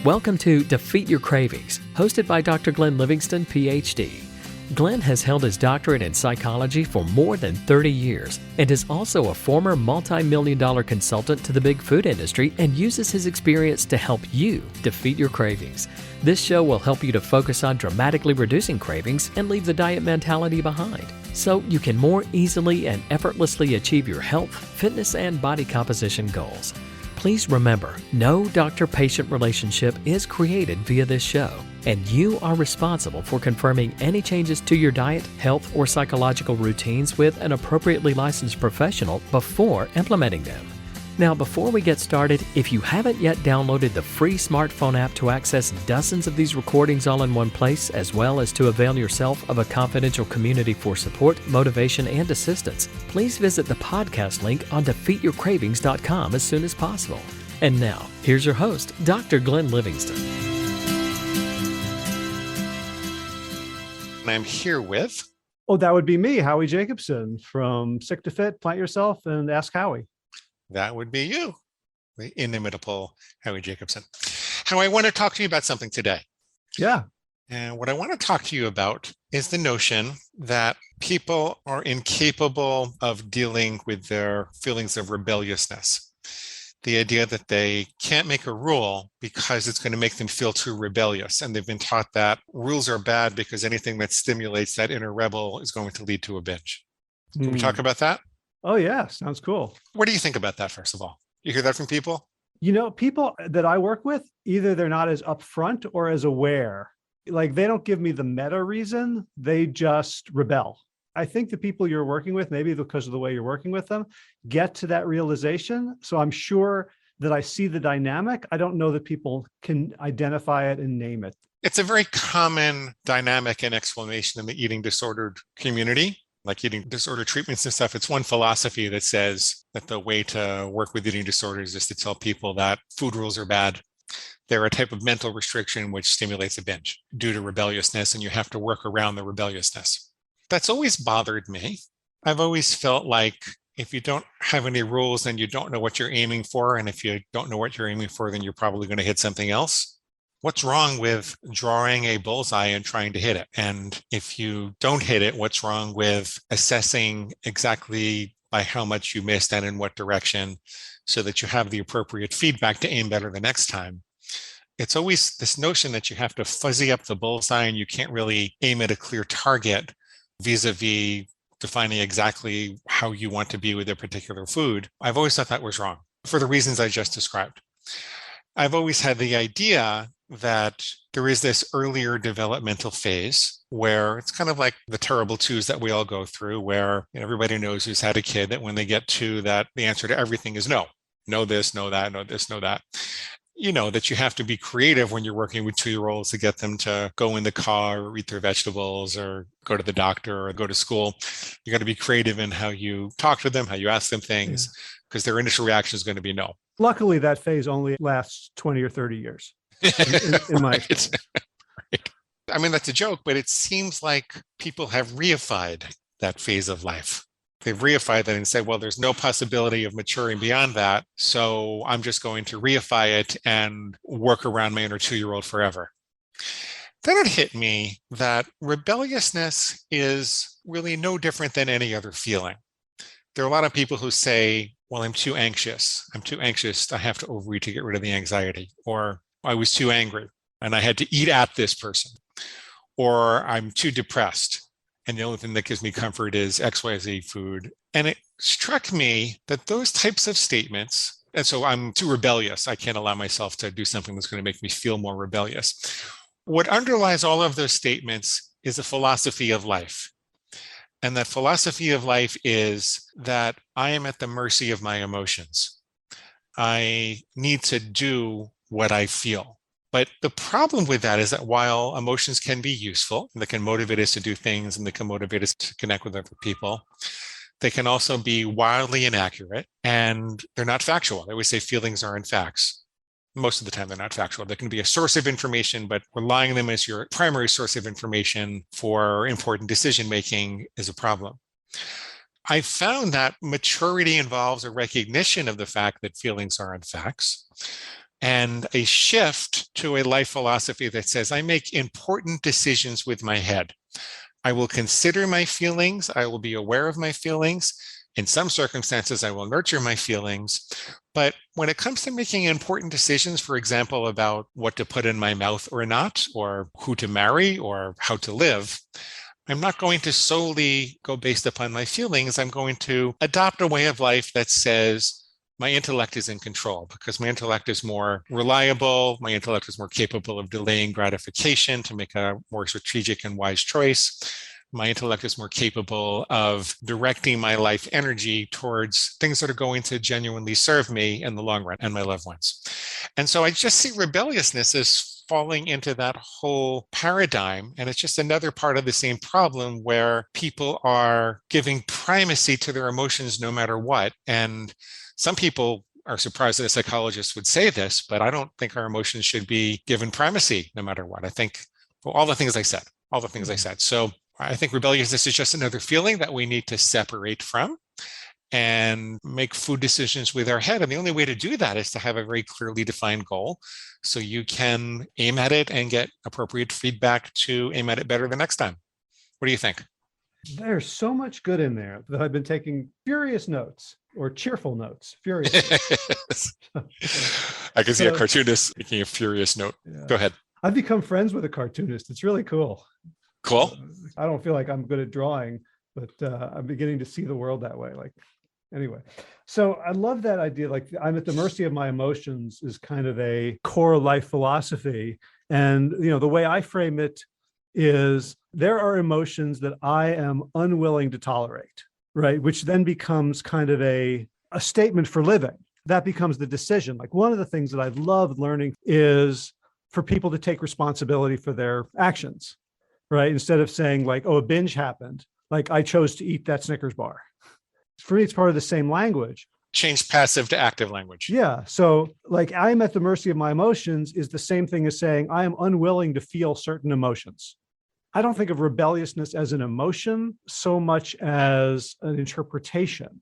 Welcome to Defeat Your Cravings, hosted by Dr. Glenn Livingston, PhD. Glenn has held his doctorate in psychology for more than 30 years and is also a former multi-million-dollar consultant to the big food industry and uses his experience to help you defeat your cravings. This show will help you to focus on dramatically reducing cravings and leave the diet mentality behind, so you can more easily and effortlessly achieve your health, fitness, and body composition goals. Please remember, no doctor-patient relationship is created via this show, and you are responsible for confirming any changes to your diet, health, or psychological routines with an appropriately licensed professional before implementing them. Now, before we get started, if you haven't yet downloaded the free smartphone app to access dozens of these recordings all in one place, as well as to avail yourself of a confidential community for support, motivation, and assistance, please visit the podcast link on defeatyourcravings.com as soon as possible. And now, here's your host, Dr. Glenn Livingston. I'm here with... Oh, that would be me, Howie Jacobson from Sick to Fit, Plant Yourself, and Ask Howie. That would be you, the inimitable Howie Jacobson. How I want to talk to you about something today. Yeah. And what I want to talk to you about is the notion that people are incapable of dealing with their feelings of rebelliousness. The idea that they can't make a rule because it's going to make them feel too rebellious. And they've been taught that rules are bad because anything that stimulates that inner rebel is going to lead to a binge. Can we talk about that? Oh, yeah. Sounds cool. What do you think about that, first of all? You hear that from people? You know, people that I work with, either they're not as upfront or as aware. Like, they don't give me the meta reason. They just rebel. I think the people you're working with, maybe because of the way you're working with them, get to that realization. So I'm sure that I see the dynamic. I don't know that people can identify it and name it. It's a very common dynamic and explanation in the eating disordered community. Like eating disorder treatments and stuff, it's one philosophy that says that the way to work with eating disorders is to tell people that food rules are bad. They're a type of mental restriction which stimulates a binge due to rebelliousness, and you have to work around the rebelliousness. That's always bothered me. I've always felt like if you don't have any rules, then you don't know what you're aiming for. And if you don't know what you're aiming for, then you're probably going to hit something else. What's wrong with drawing a bullseye and trying to hit it? And if you don't hit it, what's wrong with assessing exactly by how much you missed and in what direction so that you have the appropriate feedback to aim better the next time? It's always this notion that you have to fuzzy up the bullseye and you can't really aim at a clear target vis-a-vis defining exactly how you want to be with a particular food. I've always thought that was wrong for the reasons I just described. I've always had the idea that there is this earlier developmental phase where it's kind of like the terrible twos that we all go through, where everybody knows who's had a kid that when they get to that, the answer to everything is no. No this, no that, no this, no that. You know that you have to be creative when you're working with 2-year-olds to get them to go in the car or eat their vegetables or go to the doctor or go to school. You got to be creative in how you talk to them, how you ask them things, because their initial reaction is going to be no. Luckily, that phase only lasts 20 or 30 years. In my experience. Right. I mean, that's a joke, but it seems like people have reified that phase of life. They've reified that and said, well, there's no possibility of maturing beyond that, so I'm just going to reify it and work around my inner 2-year-old forever. Then it hit me that rebelliousness is really no different than any other feeling. There are a lot of people who say, well, I'm too anxious. I have to overeat to get rid of the anxiety. Or I was too angry and I had to eat at this person. Or I'm too depressed and the only thing that gives me comfort is XYZ food. And it struck me that those types of statements, and so I'm too rebellious, I can't allow myself to do something that's going to make me feel more rebellious. What underlies all of those statements is a philosophy of life. And that philosophy of life is that I am at the mercy of my emotions. I need to do what I feel. But the problem with that is that while emotions can be useful, and they can motivate us to do things, and they can motivate us to connect with other people, they can also be wildly inaccurate, and they're not factual. They always say feelings aren't facts. Most of the time, they're not factual. They can be a source of information, but relying on them as your primary source of information for important decision-making is a problem. I found that maturity involves a recognition of the fact that feelings aren't facts, and a shift to a life philosophy that says, I make important decisions with my head. I will consider my feelings. I will be aware of my feelings. In some circumstances, I will nurture my feelings. But when it comes to making important decisions, for example, about what to put in my mouth or not, or who to marry or how to live, I'm not going to solely go based upon my feelings. I'm going to adopt a way of life that says my intellect is in control, because my intellect is more reliable. My intellect is more capable of delaying gratification to make a more strategic and wise choice. My intellect is more capable of directing my life energy towards things that are going to genuinely serve me in the long run and my loved ones. And so I just see rebelliousness as falling into that whole paradigm. And it's just another part of the same problem where people are giving primacy to their emotions no matter what. And some people are surprised that a psychologist would say this, but I don't think our emotions should be given primacy no matter what. I think, well, all the things I said. So I think rebelliousness is just another feeling that we need to separate from and make food decisions with our head. And the only way to do that is to have a very clearly defined goal, so you can aim at it and get appropriate feedback to aim at it better the next time. What do you think? There's so much good in there that I've been taking furious notes, or cheerful notes. Furious. I can see a cartoonist making a furious note. Yeah. Go ahead. I've become friends with a cartoonist. It's really cool. Cool. I don't feel like I'm good at drawing, but I'm beginning to see the world that way. Anyway, so I love that idea. Like, I'm at the mercy of my emotions is kind of a core life philosophy. And, the way I frame it is there are emotions that I am unwilling to tolerate, right? Which then becomes kind of a statement for living. That becomes the decision. Like, one of the things that I've loved learning is for people to take responsibility for their actions, right? Instead of saying like, oh, a binge happened, like I chose to eat that Snickers bar. For me, it's part of the same language. Change passive to active language. Yeah. So like, I'm at the mercy of my emotions is the same thing as saying I am unwilling to feel certain emotions. I don't think of rebelliousness as an emotion so much as an interpretation.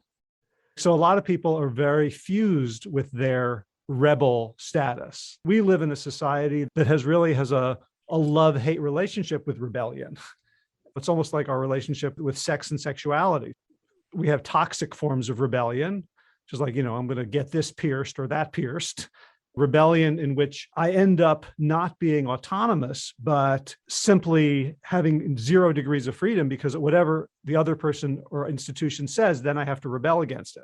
So a lot of people are very fused with their rebel status. We live in a society that has a love-hate relationship with rebellion. It's almost like our relationship with sex and sexuality. We have toxic forms of rebellion, just like, I'm going to get this pierced or that pierced. Rebellion in which I end up not being autonomous, but simply having 0 degrees of freedom because whatever the other person or institution says, then I have to rebel against it.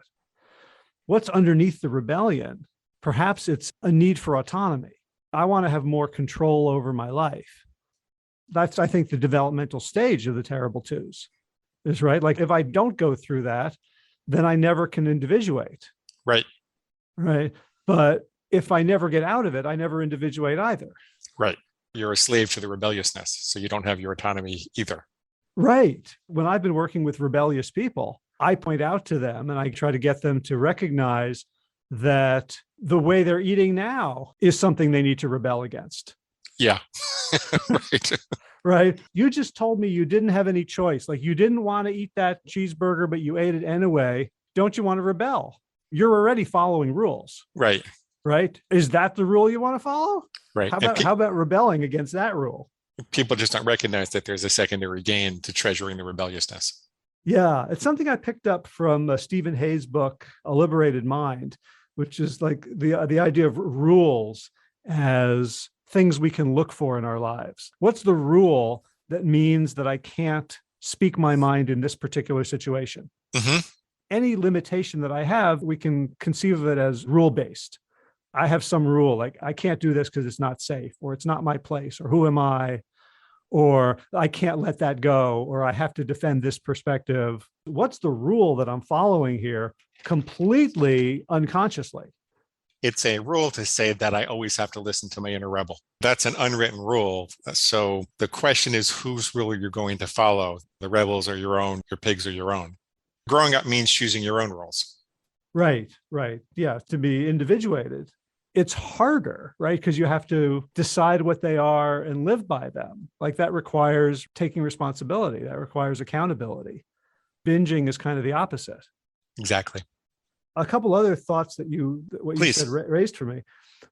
What's underneath the rebellion? Perhaps it's a need for autonomy. I want to have more control over my life. That's, I think, the developmental stage of the terrible twos is, right? Like, if I don't go through that, then I never can individuate. Right. Right. But if I never get out of it, I never individuate either. Right. You're a slave to the rebelliousness, so you don't have your autonomy either. Right. When I've been working with rebellious people, I point out to them and I try to get them to recognize that the way they're eating now is something they need to rebel against. Yeah. Right. Right. You just told me you didn't have any choice. Like, you didn't want to eat that cheeseburger, but you ate it anyway. Don't you want to rebel? You're already following rules. Right. Right. Is that the rule you want to follow? Right. How about rebelling against that rule? People just don't recognize that there's a secondary gain to treasuring the rebelliousness. Yeah. It's something I picked up from Stephen Hayes' book, A Liberated Mind, which is like the idea of rules as things we can look for in our lives. What's the rule that means that I can't speak my mind in this particular situation? Mm-hmm. Any limitation that I have, we can conceive of it as rule-based. I have some rule, like I can't do this because it's not safe, or it's not my place, or who am I, or I can't let that go, or I have to defend this perspective. What's the rule that I'm following here completely unconsciously? It's a rule to say that I always have to listen to my inner rebel. That's an unwritten rule. So the question is, whose rule you're going to follow? The rebels are your own, your pigs are your own. Growing up means choosing your own rules. Right, right. Yeah, to be individuated. It's harder, right? Because you have to decide what they are and live by them. Like, that requires taking responsibility. That requires accountability. Binging is kind of the opposite. Exactly. A couple other thoughts that what you Please. said raised for me.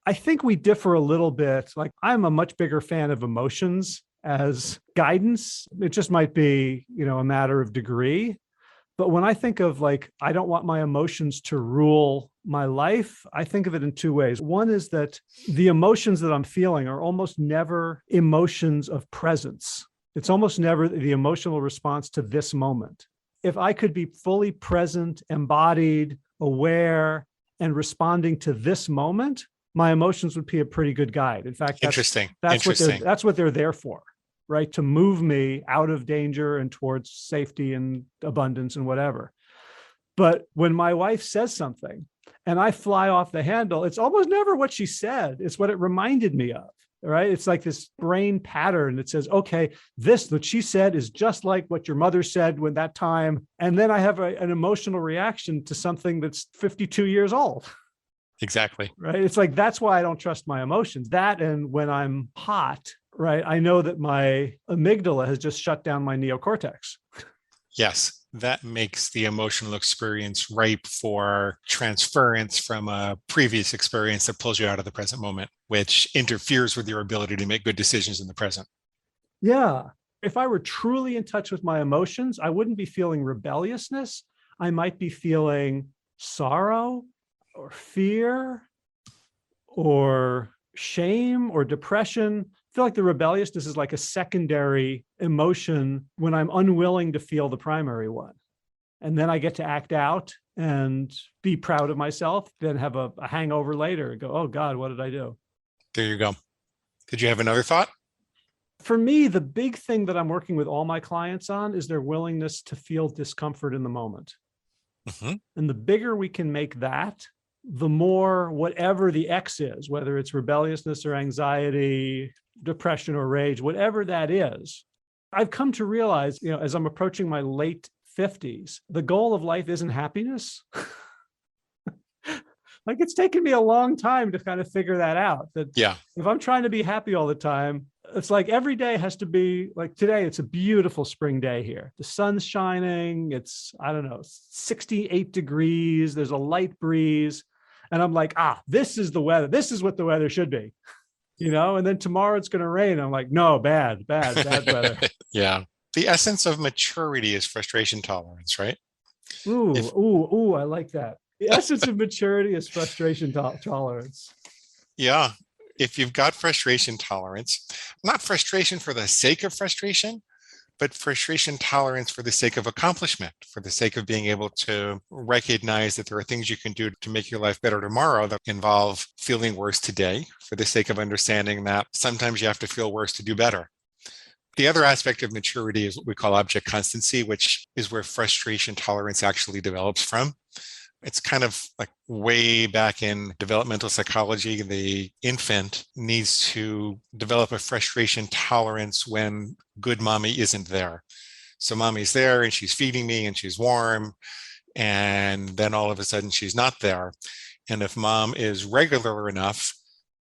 I think we differ a little bit. Like, I'm a much bigger fan of emotions as guidance. It just might be, a matter of degree. But when I think of like, I don't want my emotions to rule my life, I think of it in two ways. One is that the emotions that I'm feeling are almost never emotions of presence. It's almost never the emotional response to this moment. If I could be fully present, embodied, aware, and responding to this moment, my emotions would be a pretty good guide. In fact, that's what they're there for, right? To move me out of danger and towards safety and abundance and whatever. But when my wife says something and I fly off the handle, it's almost never what she said. It's what it reminded me of, right? It's like this brain pattern that says, okay, this that she said is just like what your mother said when that time. And then I have an emotional reaction to something that's 52 years old. Exactly. Right. It's like, that's why I don't trust my emotions. That, and when I'm hot, right, I know that my amygdala has just shut down my neocortex. Yes, that makes the emotional experience ripe for transference from a previous experience that pulls you out of the present moment, which interferes with your ability to make good decisions in the present. Yeah. If I were truly in touch with my emotions, I wouldn't be feeling rebelliousness. I might be feeling sorrow or fear or shame or depression. I feel like the rebelliousness is like a secondary emotion when I'm unwilling to feel the primary one. And then I get to act out and be proud of myself, then have a hangover later and go, oh God, what did I do? There you go. Did you have another thought? For me, the big thing that I'm working with all my clients on is their willingness to feel discomfort in the moment. Mm-hmm. And the bigger we can make that, the more whatever the X is, whether it's rebelliousness or anxiety, depression or rage, whatever that is, I've come to realize, as I'm approaching my late 50s, the goal of life isn't happiness. Like, it's taken me a long time to kind of figure that out. That if I'm trying to be happy all the time, it's like every day has to be like today. It's a beautiful spring day here. The sun's shining. It's, 68 degrees. There's a light breeze. And I'm like, this is the weather. This is what the weather should be, and then tomorrow it's going to rain. I'm like, no, bad weather. Yeah. The essence of maturity is frustration tolerance, right? Ooh, I like that. The essence of maturity is frustration tolerance. Yeah. If you've got frustration tolerance, not frustration for the sake of frustration, but frustration tolerance for the sake of accomplishment, for the sake of being able to recognize that there are things you can do to make your life better tomorrow that involve feeling worse today, for the sake of understanding that sometimes you have to feel worse to do better. The other aspect of maturity is what we call object constancy, which is where frustration tolerance actually develops from. It's kind of like way back in developmental psychology, the infant needs to develop a frustration tolerance when good mommy isn't there. So mommy's there and she's feeding me and she's warm, and then all of a sudden she's not there. And if mom is regular enough,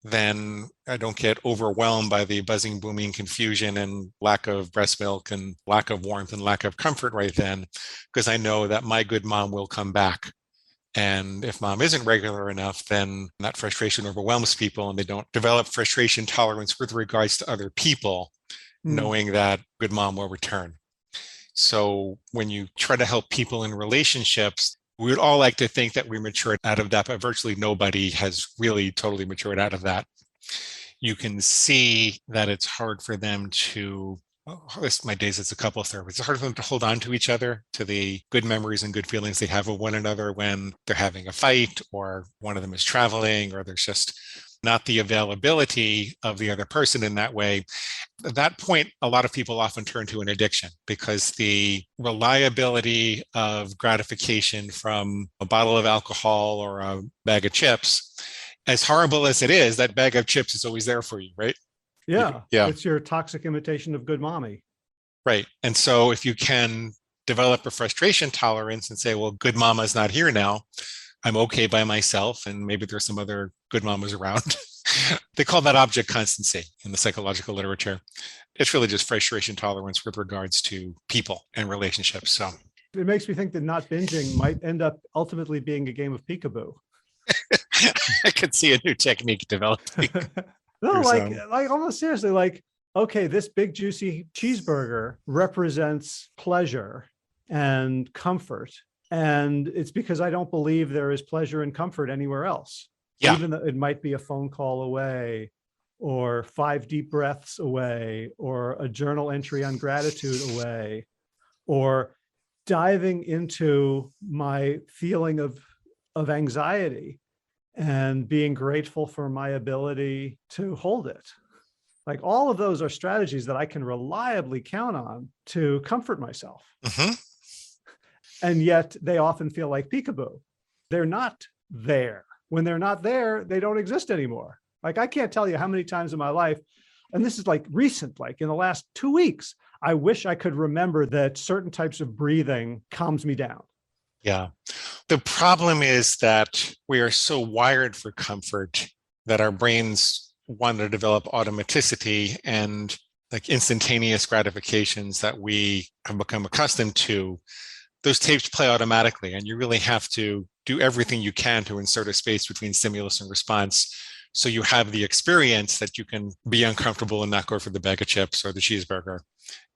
then I don't get overwhelmed by the buzzing, booming confusion and lack of breast milk and lack of warmth and lack of comfort right then, because I know that my good mom will come back. And if mom isn't regular enough, then that frustration overwhelms people and they don't develop frustration tolerance with regards to other people, knowing that good mom will return. So when you try to help people in relationships, we would all like to think that we matured out of that, but virtually nobody has really totally matured out of that. You can see that it's hard for them to, my days as a couple therapist, it's hard for them to hold on to each other, to the good memories and good feelings they have of one another when they're having a fight or one of them is traveling or there's just not the availability of the other person in that way. At that point, a lot of people often turn to an addiction because the reliability of gratification from a bottle of alcohol or a bag of chips, as horrible as it is, that bag of chips is always there for you, right? Yeah. Yeah. It's your toxic imitation of good mommy. Right. And so if you can develop a frustration tolerance and say, well, good mama's not here now, I'm okay by myself, and maybe there's some other good mamas around. They call that object constancy in the psychological literature. It's really just frustration tolerance with regards to people and relationships. So it makes me think that not binging might end up ultimately being a game of peekaboo. I could see a new technique developing. No, There's, like almost seriously, like, okay, this big juicy cheeseburger represents pleasure and comfort. And it's because I don't believe there is pleasure and comfort anywhere else. Yeah. Even though it might be a phone call away, or 5 deep breaths away, or a journal entry on gratitude away, or diving into my feeling of anxiety and being grateful for my ability to hold it. Like, all of those are strategies that I can reliably count on to comfort myself. Mm-hmm. And yet they often feel like peekaboo. They're not there. When they're not there, they don't exist anymore. Like, I can't tell you how many times in my life, and this is like recent, like in the last 2 weeks, I wish I could remember that certain types of breathing calms me down. Yeah. The problem is that we are so wired for comfort that our brains want to develop automaticity and like instantaneous gratifications that we have become accustomed to. Those tapes play automatically, and you really have to do everything you can to insert a space between stimulus and response, so you have the experience that you can be uncomfortable and not go for the bag of chips or the cheeseburger.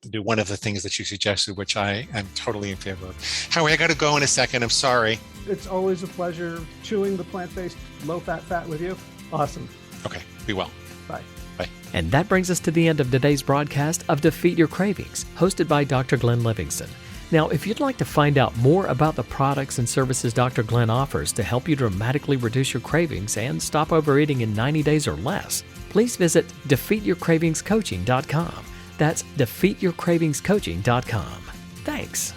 Do one of the things that you suggested, which I am totally in favor of. Howie, I got to go in a second. I'm sorry. It's always a pleasure chewing the plant-based low-fat fat with you. Awesome. Okay, be well. Bye. Bye. And that brings us to the end of today's broadcast of Defeat Your Cravings, hosted by Dr. Glenn Livingston. Now, if you'd like to find out more about the products and services Dr. Glenn offers to help you dramatically reduce your cravings and stop overeating in 90 days or less, please visit defeatyourcravingscoaching.com. That's defeatyourcravingscoaching.com. Thanks.